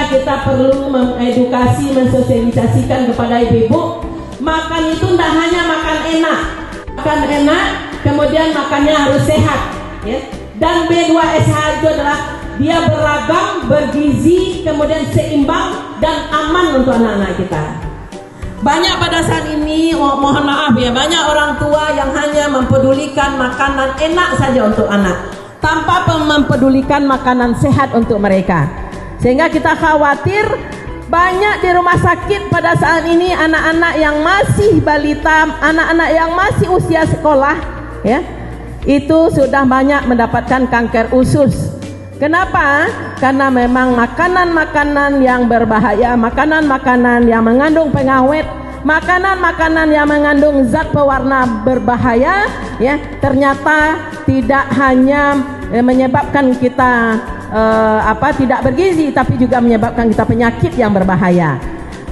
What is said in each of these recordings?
Sehingga kita perlu mengedukasi, mensosialisasikan kepada ibu-ibu, makan itu tidak hanya makan enak, kemudian makannya harus sehat, ya. Dan B2SH itu adalah dia beragam, bergizi, kemudian seimbang dan aman untuk anak-anak kita. Banyak pada saat ini, mohon maaf ya, banyak orang tua yang hanya mempedulikan makanan enak saja untuk anak, tanpa mempedulikan makanan sehat untuk mereka. Sehingga kita khawatir banyak di rumah sakit pada saat ini anak-anak yang masih balita, anak-anak yang masih usia sekolah, ya, itu sudah banyak mendapatkan kanker usus. Kenapa? Karena memang makanan-makanan yang berbahaya, makanan-makanan yang mengandung pengawet, makanan-makanan yang mengandung zat pewarna berbahaya, ya, ternyata tidak hanya menyebabkan kita tidak bergizi, tapi juga menyebabkan kita penyakit yang berbahaya.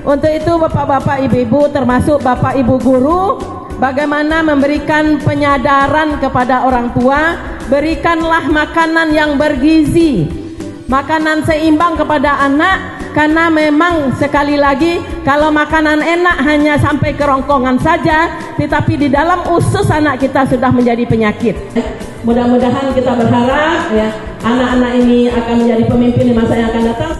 Untuk itu bapak-bapak, ibu-ibu, termasuk bapak ibu guru, bagaimana memberikan penyadaran kepada orang tua. Berikanlah makanan yang bergizi, makanan seimbang kepada anak, karena memang sekali lagi kalau makanan enak hanya sampai kerongkongan saja, tetapi di dalam usus anak kita sudah menjadi penyakit. Mudah-mudahan kita berharap, ya, anak-anak ini akan menjadi pemimpin di masa yang akan datang.